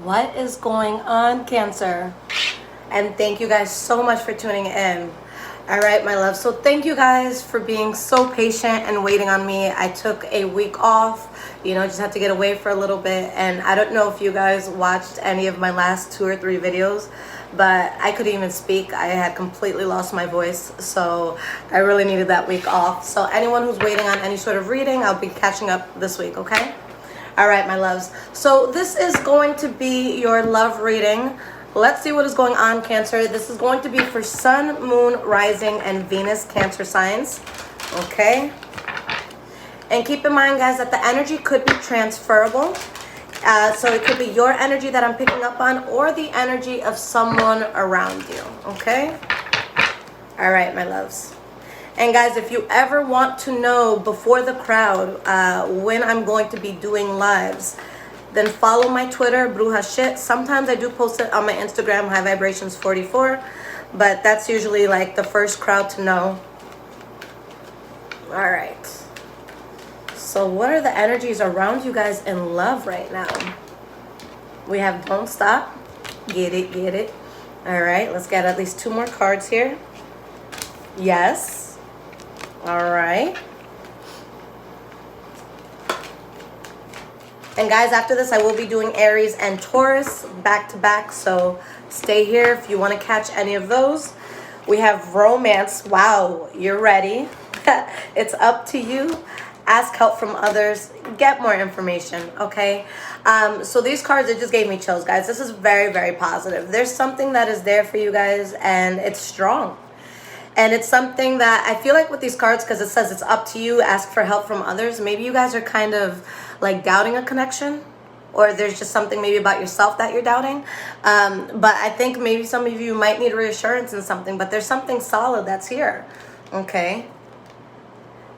What is going on, Cancer? And thank you guys so much for tuning in. All right, my love. So thank you guys for being so patient and waiting on me. I took a week off, just had to get away for a little bit. And I don't know if you guys watched any of my last 2 or 3 videos, but I couldn't even speak. I had completely lost my voice. So I really needed that week off. So anyone who's waiting on any sort of reading, I'll be catching up this week, okay? All right, my loves. So this is going to be your love reading. Let's see what is going on, Cancer. This is going to be for Sun, Moon, Rising, and Venus Cancer signs. Okay? And keep in mind, guys, that the energy could be transferable. So it could be your energy that I'm picking up on or the energy of someone around you. Okay? All right, my loves. And guys, if you ever want to know before the crowd when I'm going to be doing lives, then follow my Twitter, Bruja Shit. Sometimes I do post it on my Instagram, High Vibrations 44, but that's usually like the first crowd to know. All right. So what are the energies around you guys in love right now? We have Don't Stop. Get it, get it. All right, let's get at least 2 more cards here. Yes. All right. And guys, after this, I will be doing Aries and Taurus back to back. So stay here if you want to catch any of those. We have Romance. Wow, you're ready. It's up to you. Ask help from others. Get more information, okay? So these cards, it just gave me chills, guys. This is very, very positive. There's something that is there for you guys, and it's strong. And it's something that I feel like with these cards, because it says it's up to you, ask for help from others. Maybe you guys are kind of like doubting a connection, or there's just something maybe about yourself that you're doubting. But I think maybe some of you might need reassurance in something, but there's something solid that's here, okay?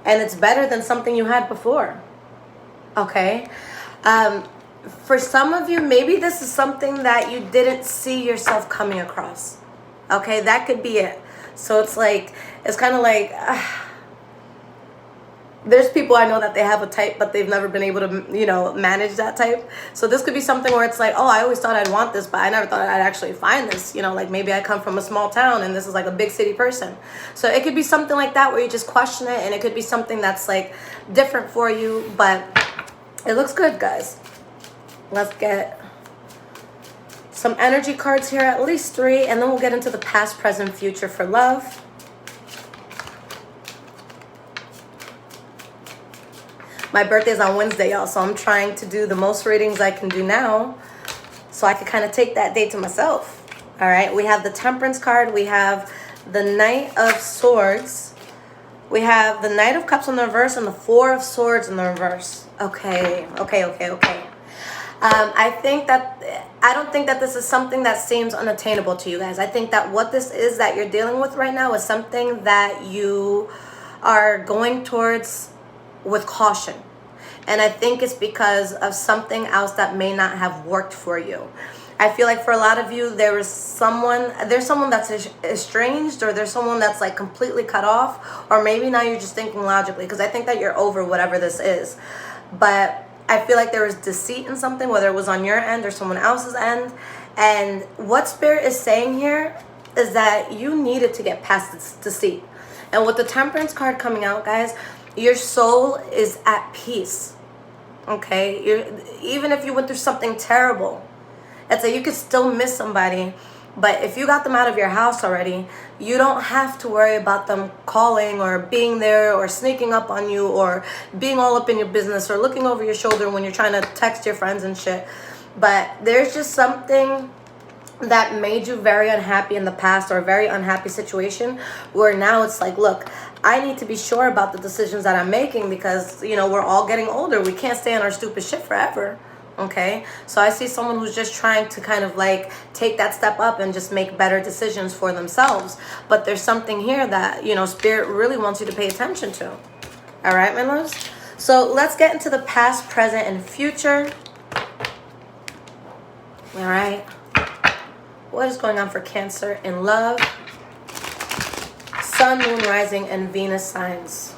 And it's better than something you had before, okay? For some of you, maybe this is something that you didn't see yourself coming across, okay? That could be it. So it's kind of like, there's people I know that they have a type, but they've never been able to, manage that type. So this could be something where it's like, oh, I always thought I'd want this, but I never thought I'd actually find this. Like maybe I come from a small town and this is like a big city person. So it could be something like that where you just question it, and it could be something that's like different for you, but it looks good, guys. Let's get some energy cards here, at least 3, and then we'll get into the past, present, future for love. My birthday's on Wednesday, y'all, so I'm trying to do the most readings I can do now so I can kind of take that day to myself. All right, we have the Temperance card. We have the Knight of Swords. We have the Knight of Cups in the reverse and the 4 of Swords in the reverse. Okay. I don't think that this is something that seems unattainable to you guys. I think that what this is that you're dealing with right now is something that you are going towards with caution. And I think it's because of something else that may not have worked for you. I feel like for a lot of you, there's someone that's estranged, or there's someone that's like completely cut off, or maybe now you're just thinking logically, because I think that you're over whatever this is. But I feel like there was deceit in something, whether it was on your end or someone else's end. And what Spirit is saying here is that you needed to get past this deceit. And with the Temperance card coming out, guys, your soul is at peace, okay? Even if you went through something terrible, it's like you could still miss somebody. But if you got them out of your house already, you don't have to worry about them calling or being there or sneaking up on you or being all up in your business or looking over your shoulder when you're trying to text your friends and shit. But there's just something that made you very unhappy in the past, or a very unhappy situation, where now it's like, look, I need to be sure about the decisions that I'm making, because, we're all getting older. We can't stay on our stupid shit forever. Okay, so I see someone who's just trying to kind of like take that step up and just make better decisions for themselves. But there's something here that, Spirit really wants you to pay attention to. All right, my loves? So let's get into the past, present, and future. All right. What is going on for Cancer in love? Sun, Moon, Rising, and Venus signs.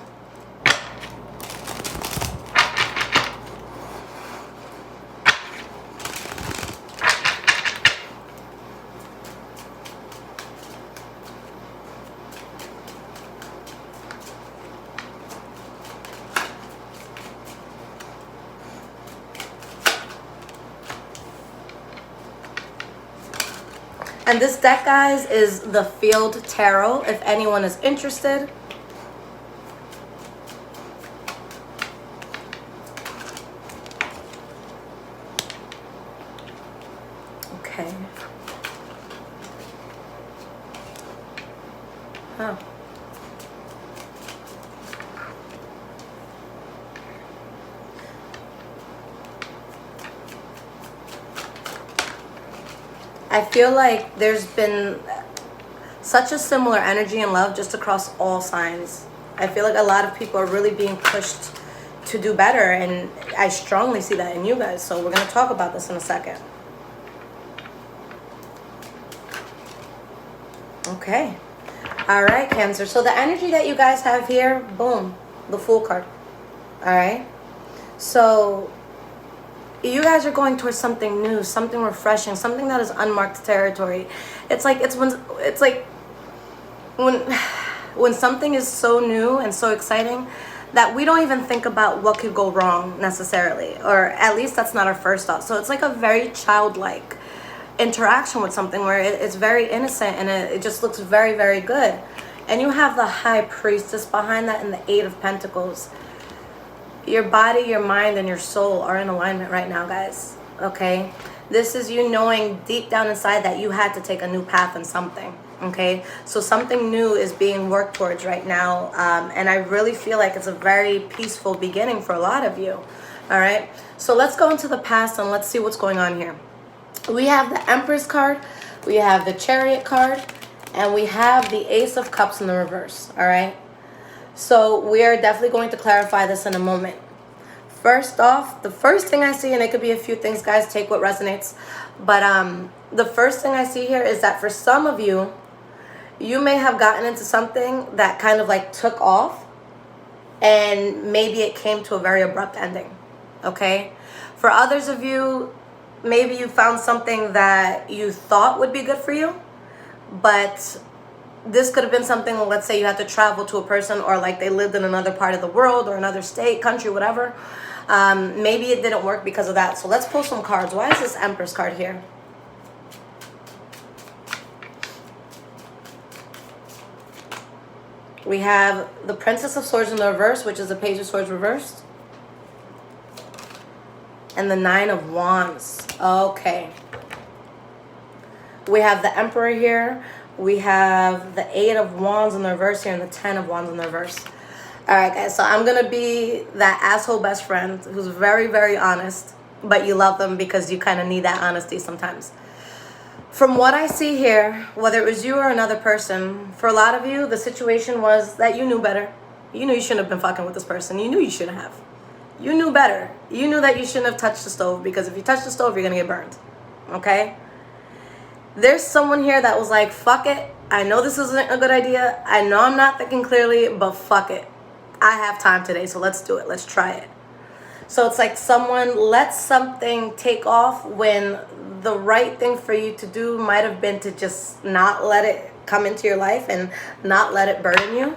And this deck, guys, is the Field Tarot, if anyone is interested. Okay. Oh. I feel like there's been such a similar energy and love just across all signs. I feel like a lot of people are really being pushed to do better, and I strongly see that in you guys. So we're going to talk about this in a second. Okay. All right, Cancer. So the energy that you guys have here, boom, the Fool card. All right. So you guys are going towards something new, something refreshing, something that is unmarked territory. It's like when something is so new and so exciting that we don't even think about what could go wrong necessarily, or at least that's not our first thought. So it's like a very childlike interaction with something where it's very innocent, and it just looks very, very good. And you have the High Priestess behind that and the Eight of Pentacles. Your body, your mind, and your soul are in alignment right now, guys. Okay? This is you knowing deep down inside that you had to take a new path in something. Okay? So something new is being worked towards right now. And I really feel like it's a very peaceful beginning for a lot of you. All right? So let's go into the past and let's see what's going on here. We have the Empress card. We have the Chariot card. And we have the Ace of Cups in the reverse. All right? So we are definitely going to clarify this in a moment. First off, the first thing I see, and it could be a few things, guys, take what resonates. But the first thing I see here is that for some of you, you may have gotten into something that kind of like took off, and maybe it came to a very abrupt ending. Okay? For others of you, maybe you found something that you thought would be good for you, but this could have been something, let's say you had to travel to a person, or like they lived in another part of the world or another state, country, whatever. Maybe it didn't work because of that. So let's pull some cards. Why is this Empress card here? We have the Princess of Swords in the reverse, which is the Page of Swords reversed. And the Nine of Wands. Okay. We have the Emperor here. We have the Eight of Wands in the reverse here and the Ten of Wands in the reverse. All right, guys. So I'm going to be that asshole best friend who's very, very honest, but you love them because you kind of need that honesty sometimes. From what I see here, whether it was you or another person, for a lot of you, the situation was that you knew better. You knew you shouldn't have been fucking with this person. You knew you shouldn't have. You knew better. You knew that you shouldn't have touched the stove, because if you touch the stove, you're going to get burned. Okay? There's someone here that was like, fuck it. I know this isn't a good idea. I know I'm not thinking clearly, but fuck it. I have time today, so let's do it. Let's try it. So it's like someone lets something take off when the right thing for you to do might have been to just not let it come into your life and not let it burden you.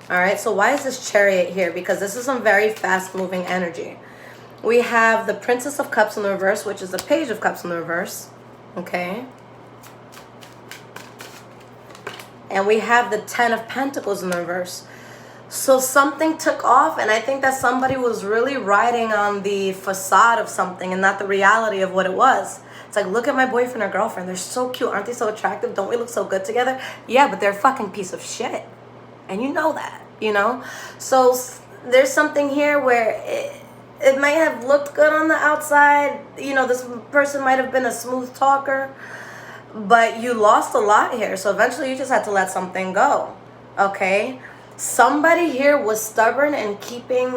All right, so why is this Chariot here? Because this is some very fast-moving energy. We have the Princess of Cups in the reverse, which is the Page of Cups in the reverse. Okay. And we have the Ten of Pentacles in the reverse. So something took off, and I think that somebody was really riding on the facade of something and not the reality of what it was. It's like, look at my boyfriend or girlfriend. They're so cute. Aren't they so attractive? Don't we look so good together? Yeah, but they're a fucking piece of shit. And you know that, you know? So there's something here where it might have looked good on the outside. You know, this person might have been a smooth talker, but you lost a lot here. So eventually you just had to let something go. Okay? Somebody here was stubborn and keeping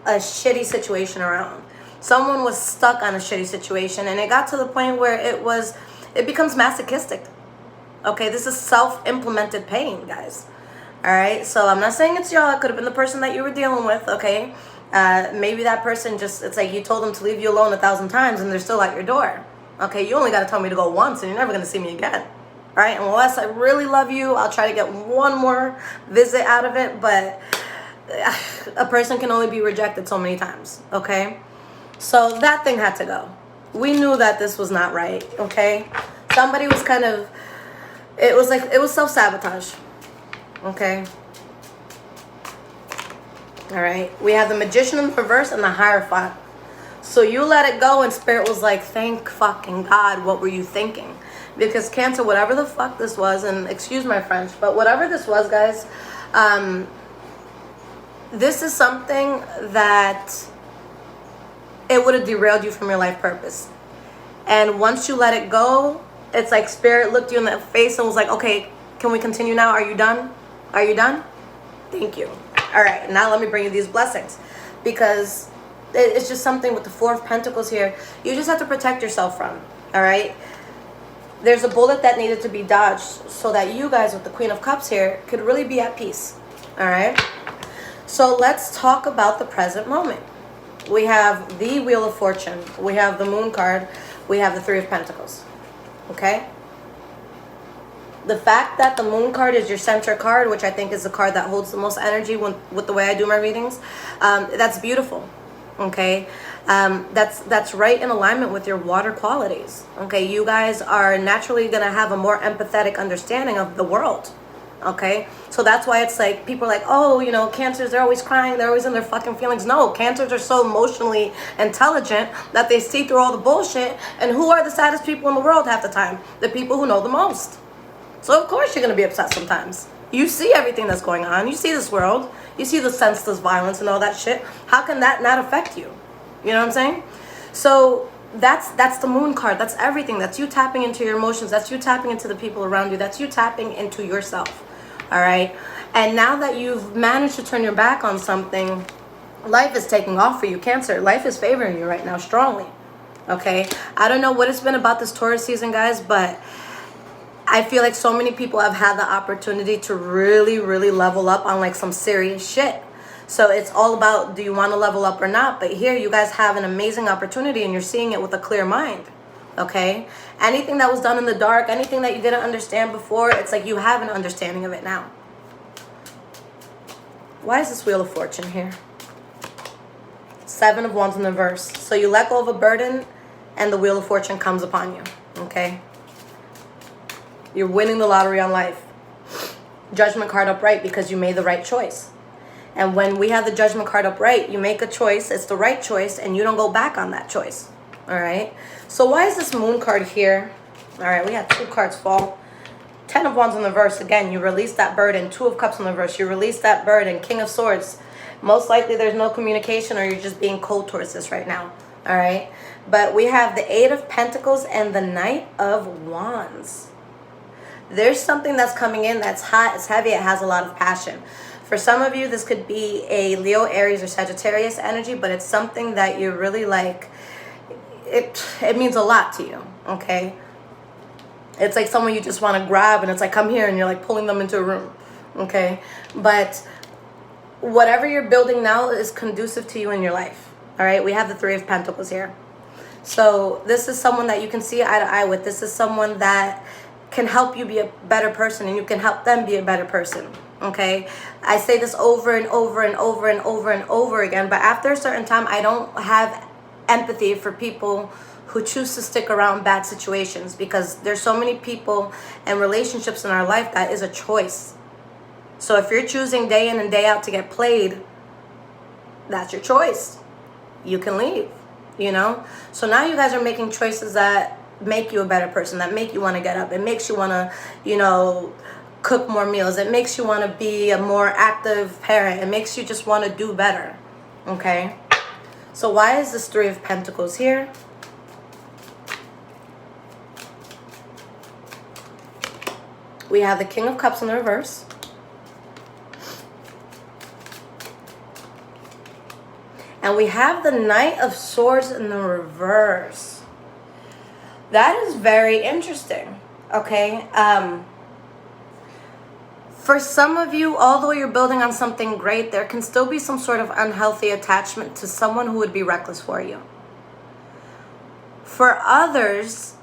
a shitty situation around. Someone was stuck on a shitty situation, and it got to the point where it becomes masochistic. Okay? This is self-implemented pain, guys. All right? So I'm not saying it's y'all. It could have been the person that you were dealing with, okay? Maybe that person just, it's like you told them to leave you alone 1,000 times, and they're still at your door. Okay, you only got to tell me to go once, and you're never going to see me again. All right, and unless I really love you, I'll try to get one more visit out of it, but a person can only be rejected so many times, okay? So that thing had to go. We knew that this was not right, okay? Somebody was kind of It was like, it was self-sabotage. Okay. All right. We have the Magician in the reverse and the Hierophant. So you let it go, and Spirit was like, thank fucking God, what were you thinking? Because Cancer, whatever the fuck this was, and excuse my French, but whatever this was, guys, this is something that it would have derailed you from your life purpose. And once you let it go, it's like Spirit looked you in the face and was like, okay, can we continue now? Are you done? Are you done? Thank you. All right, now let me bring you these blessings, because it's just something with the Four of Pentacles here. You just have to protect yourself from, all right? There's a bullet that needed to be dodged so that you guys with the Queen of Cups here could really be at peace, all right? So let's talk about the present moment. We have the Wheel of Fortune. We have the Moon card. We have the Three of Pentacles, okay? The fact that the Moon card is your center card, which I think is the card that holds the most energy with the way I do my readings, that's beautiful. Okay, that's right in alignment with your water qualities. Okay, you guys are naturally gonna have a more empathetic understanding of the world. Okay, so that's why it's like people are like, oh, you know, Cancers, they're always crying, they're always in their fucking feelings. No, Cancers are so emotionally intelligent that they see through all the bullshit. And who are the saddest people in the world half the time? The people who know the most. So of course you're gonna be upset sometimes. You see everything that's going on. You see this world. You see the senseless violence and all that shit. How can that not affect you? You know what I'm saying? So that's the Moon card. That's everything. That's you tapping into your emotions. That's you tapping into the people around you. That's you tapping into yourself. All right? And now that you've managed to turn your back on something, life is taking off for you, Cancer. Life is favoring you right now strongly. Okay? I don't know what it's been about this Taurus season, guys, but I feel like so many people have had the opportunity to really, really level up on like some serious shit. So it's all about, do you want to level up or not? But here you guys have an amazing opportunity and you're seeing it with a clear mind. Okay? Anything that was done in the dark, anything that you didn't understand before, it's like you have an understanding of it now. Why is this Wheel of Fortune here? Seven of Wands in the reverse. So you let go of a burden and the Wheel of Fortune comes upon you. Okay? You're winning the lottery on life. Judgment card upright because you made the right choice. And when we have the Judgment card upright, you make a choice. It's the right choice and you don't go back on that choice. All right. So why is this Moon card here? All right. We had two cards fall. Ten of Wands in the reverse. Again, you release that burden. Two of Cups in the reverse. You release that burden. King of Swords. Most likely there's no communication or you're just being cold towards this right now. All right. But we have the Eight of Pentacles and the Knight of Wands. There's something that's coming in that's hot, it's heavy, it has a lot of passion. For some of you, this could be a Leo, Aries, or Sagittarius energy, but it's something that you're really like, it means a lot to you, okay? It's like someone you just want to grab and it's like, come here, and you're like pulling them into a room, okay? But whatever you're building now is conducive to you in your life, all right? We have the Three of Pentacles here. So this is someone that you can see eye to eye with. This is someone that can help you be a better person and you can help them be a better person. Okay, I say this over and over and over and over and over again, but after a certain time I don't have empathy for people who choose to stick around bad situations, because there's so many people and relationships in our life that is a choice. So if you're choosing day in and day out to get played, that's your choice. You can leave, you know. So now you guys are making choices that make you a better person, that make you want to get up. It makes you want to, you know, cook more meals. It makes you want to be a more active parent. It makes you just want to do better. Okay? So why is this Three of Pentacles here? We have the King of Cups in the reverse. And we have the Knight of Swords in the reverse. That is very interesting, okay? For some of you, although you're building on something great, there can still be some sort of unhealthy attachment to someone who would be reckless for you. For others,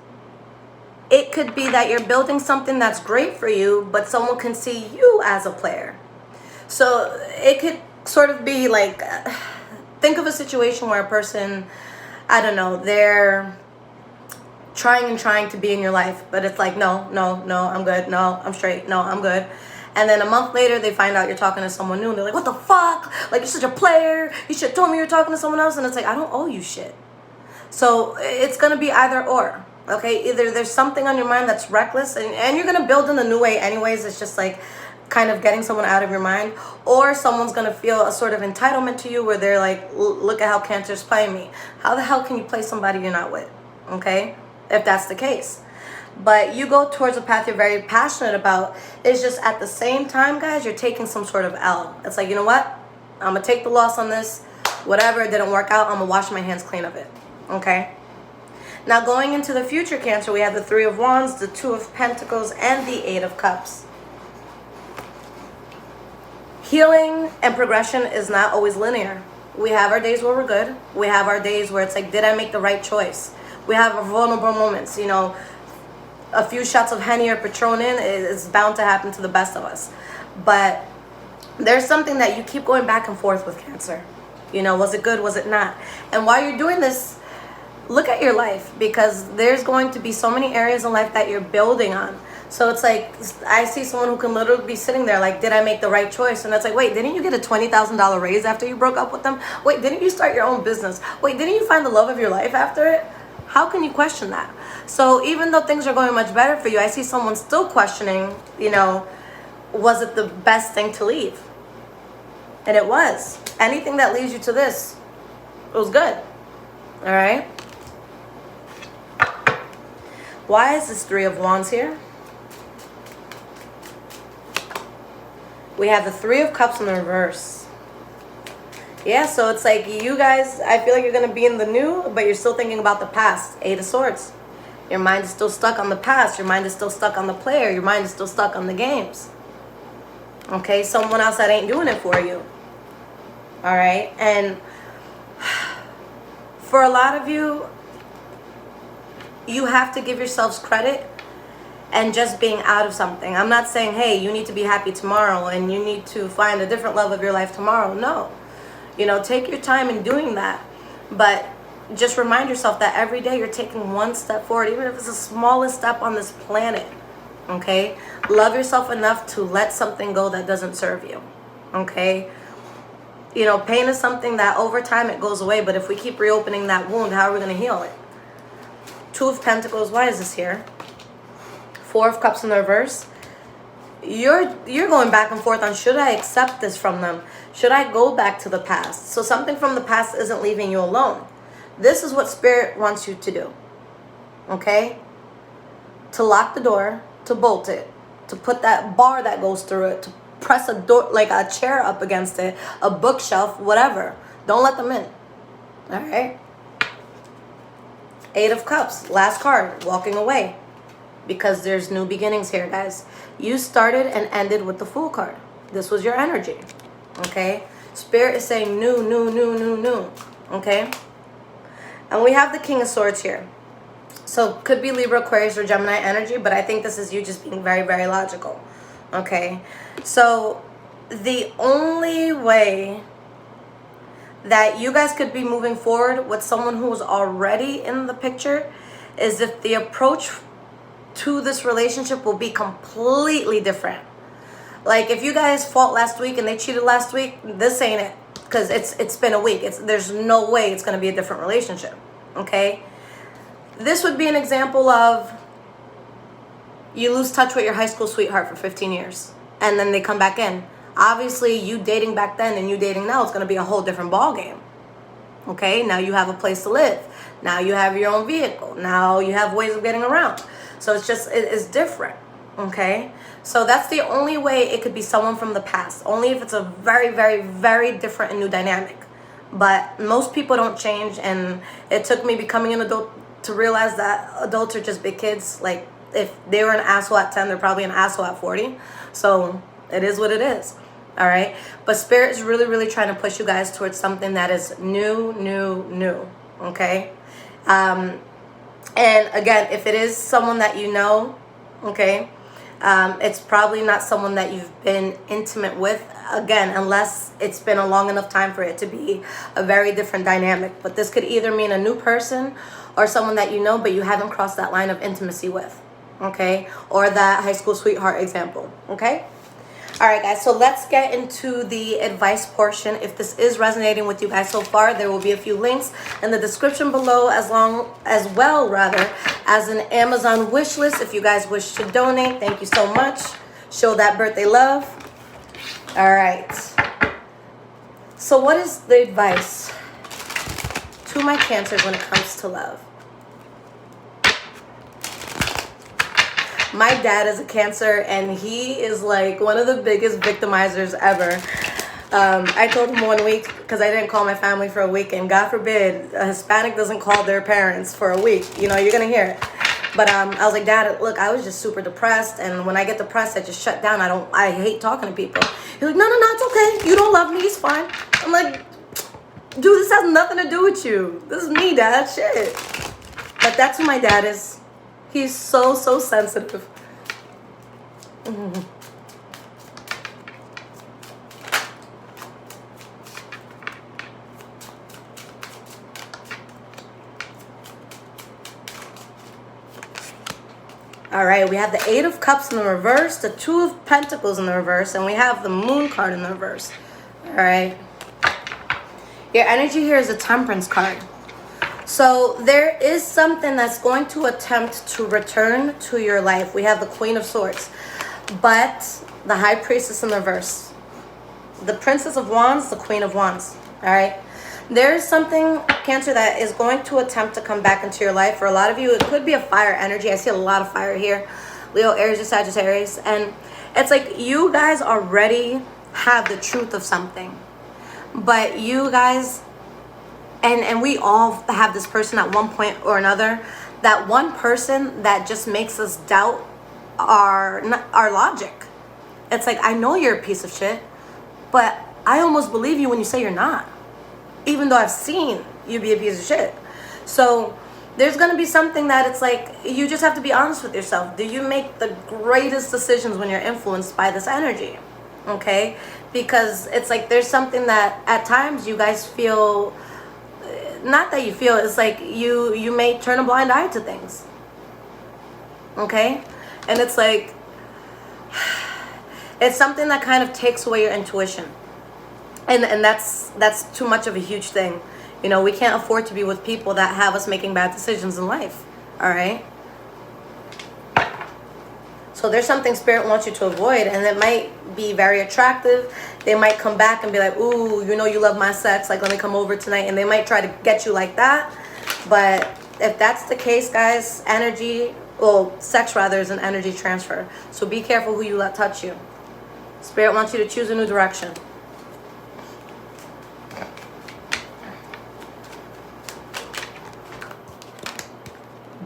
it could be that you're building something that's great for you, but someone can see you as a player. So it could sort of be like, think of a situation where a person, I don't know, they're trying to be in your life, but it's like, no, no, no, I'm good, no, I'm straight, no, I'm good. And then a month later, they find out you're talking to someone new, and they're like, what the fuck? Like, you're such a player. You should have told me you're talking to someone else. And it's like, I don't owe you shit. So it's going to be either or, okay? Either there's something on your mind that's reckless, and you're going to build in a new way anyways. It's just like kind of getting someone out of your mind. Or someone's going to feel a sort of entitlement to you where they're like, look at how Cancer's playing me. How the hell can you play somebody you're not with, okay? If that's the case. But you go towards a path you're very passionate about. It's just at the same time, guys, you're taking some sort of L. It's like, you know what? I'm going to take the loss on this. Whatever, it didn't work out. I'm going to wash my hands clean of it. Okay? Now, going into the future, Cancer, we have the Three of Wands, the Two of Pentacles, and the Eight of Cups. Healing and progression is not always linear. We have our days where we're good. We have our days where it's like, did I make the right choice? We have our vulnerable moments, you know. A few shots of Henny or Patron in is bound to happen to the best of us. But there's something that you keep going back and forth with, Cancer. You know, was it good? Was it not? And while you're doing this, look at your life, because there's going to be so many areas in life that you're building on. So it's like, I see someone who can literally be sitting there like, did I make the right choice? And it's like, wait, didn't you get a $20,000 raise after you broke up with them? Wait, didn't you start your own business? Wait, didn't you find the love of your life after it? How can you question that? So even though things are going much better for you, I see someone still questioning, you know, was it the best thing to leave? And it was. Anything that leads you to this, it was good. All right? Why is this Three of Wands here? We have the Three of Cups in the reverse. Yeah, so it's like you guys, I feel like you're going to be in the new, but you're still thinking about the past. Eight of Swords. Your mind is still stuck on the past. Your mind is still stuck on the player. Your mind is still stuck on the games. Okay, someone else that ain't doing it for you. All right, and for a lot of you, you have to give yourselves credit and just being out of something. I'm not saying, hey, you need to be happy tomorrow and you need to find a different love of your life tomorrow. No. You know, take your time in doing that. But just remind yourself that every day you're taking one step forward, even if it's the smallest step on this planet. Okay? Love yourself enough to let something go that doesn't serve you. Okay? You know, pain is something that over time it goes away, but if we keep reopening that wound, how are we going to heal it? Two of Pentacles, why is this here? Four of Cups in the reverse. You're going back and forth on, should I accept this from them? Should I go back to the past? So something from the past isn't leaving you alone. This is what Spirit wants you to do. Okay? To lock the door, to bolt it, to put that bar that goes through it, to press a door, like a chair up against it, a bookshelf, whatever. Don't let them in. All right? Eight of Cups, last card, walking away. Because there's new beginnings here, guys. You started and ended with the Fool card. This was your energy. Okay? Spirit is saying new, new, new, new, new. Okay? And we have the King of Swords here. So could be Libra, Aquarius, or Gemini energy, but I think this is you just being very, very logical. Okay? So the only way that you guys could be moving forward with someone who's already in the picture is if the approach to this relationship will be completely different. Like if you guys fought last week and they cheated last week, this ain't it, because it's been a week. There's no way it's going to be a different relationship. Okay? This would be an example of you lose touch with your high school sweetheart for 15 years and then they come back in. Obviously, you dating back then and you dating now, it's going to be a whole different ball game. Okay? Now you have a place to live. Now you have your own vehicle. Now you have ways of getting around. So it's different. Okay? So that's the only way it could be someone from the past. Only if it's a very, very, very different and new dynamic. But most people don't change, and it took me becoming an adult to realize that adults are just big kids. Like, if they were an asshole at 10, they're probably an asshole at 40. So it is what it is. All right? But Spirit is really, really trying to push you guys towards something that is new, new, new. Okay? And again, if it is someone that you know, okay, it's probably not someone that you've been intimate with, again, unless it's been a long enough time for it to be a very different dynamic. But this could either mean a new person or someone that you know but you haven't crossed that line of intimacy with, okay? Or that high school sweetheart example, okay? All right, guys, so let's get into the advice portion. If this is resonating with you guys so far, there will be a few links in the description below, as well as an Amazon wish list if you guys wish to donate. Thank you so much. Show that birthday love. All right. So what is the advice to my Cancers when it comes to love? My dad is a Cancer, and he is like one of the biggest victimizers ever. I told him one week, because I didn't call my family for a week, and God forbid a Hispanic doesn't call their parents for a week. You know, you're going to hear it. But I was like, Dad, look, I was just super depressed, and when I get depressed, I just shut down. I hate talking to people. He's like, no, it's okay. You don't love me. It's fine. I'm like, dude, this has nothing to do with you. This is me, Dad. Shit. But that's who my dad is. He's so sensitive. All right, we have the 8 of Cups in the reverse, the 2 of Pentacles in the reverse, and we have the Moon card in the reverse. All right. Your energy here is a Temperance card. So there is something that's going to attempt to return to your life. We have the Queen of Swords, but the High Priestess in the reverse. The Princess of Wands, the Queen of Wands. All right. There's something, Cancer, that is going to attempt to come back into your life. For a lot of you, it could be a fire energy. I see a lot of fire here. Leo, Aries, or Sagittarius. And it's like you guys already have the truth of something. But you guys... And we all have this person at one point or another. That one person that just makes us doubt our logic. It's like, I know you're a piece of shit, but I almost believe you when you say you're not. Even though I've seen you be a piece of shit. So there's going to be something that it's like, you just have to be honest with yourself. Do you make the greatest decisions when you're influenced by this energy? Okay? Because it's like there's something that at times you guys feel... Not that you feel, it's like you may turn a blind eye to things. Okay? And it's like, it's something that kind of takes away your intuition. And that's too much of a huge thing. You know, we can't afford to be with people that have us making bad decisions in life. All right? So there's something Spirit wants you to avoid, and it might be very attractive. They might come back and be like, ooh, you know you love my sex, like let me come over tonight. And they might try to get you like that. But if that's the case, guys, sex rather is an energy transfer. So be careful who you let touch you. Spirit wants you to choose a new direction.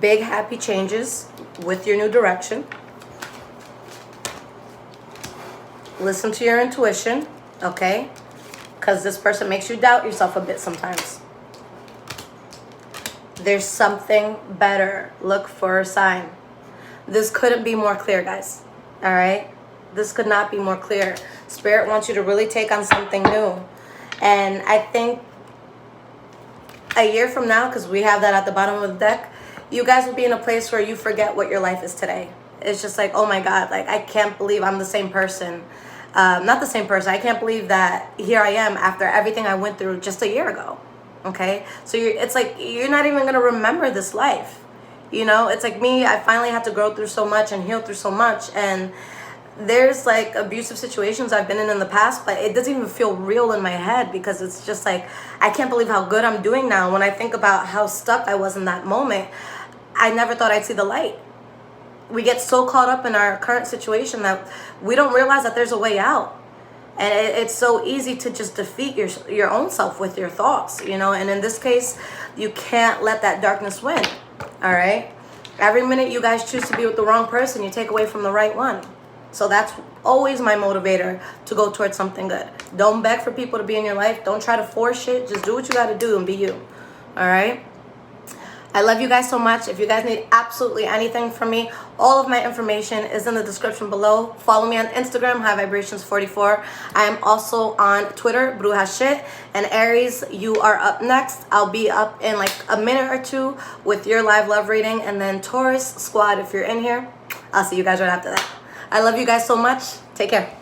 Big happy changes with your new direction. Listen to your intuition, okay? Because this person makes you doubt yourself a bit sometimes. There's something better. Look for a sign. This couldn't be more clear, guys. All right? This could not be more clear. Spirit wants you to really take on something new. And I think a year from now, because we have that at the bottom of the deck, you guys will be in a place where you forget what your life is today. It's just like, oh my God, like I can't believe I'm the same person. Not the same person. I can't believe that here I am after everything I went through just a year ago. Okay? So it's like you're not even going to remember this life. You know? It's like me, I finally had to grow through so much and heal through so much. And there's like abusive situations I've been in the past, but it doesn't even feel real in my head because it's just like, I can't believe how good I'm doing now. When I think about how stuck I was in that moment, I never thought I'd see the light. We get so caught up in our current situation that we don't realize that there's a way out. And it's so easy to just defeat your own self with your thoughts, you know. And in this case, you can't let that darkness win, all right? Every minute you guys choose to be with the wrong person, you take away from the right one. So that's always my motivator to go towards something good. Don't beg for people to be in your life. Don't try to force shit. Just do what you got to do and be you, all right? I love you guys so much. If you guys need absolutely anything from me, all of my information is in the description below. Follow me on Instagram, High Vibrations 44. I am also on Twitter, Bruja Shit. And Aries, you are up next. I'll be up in like a minute or two with your live love reading. And then Taurus Squad, if you're in here, I'll see you guys right after that. I love you guys so much. Take care.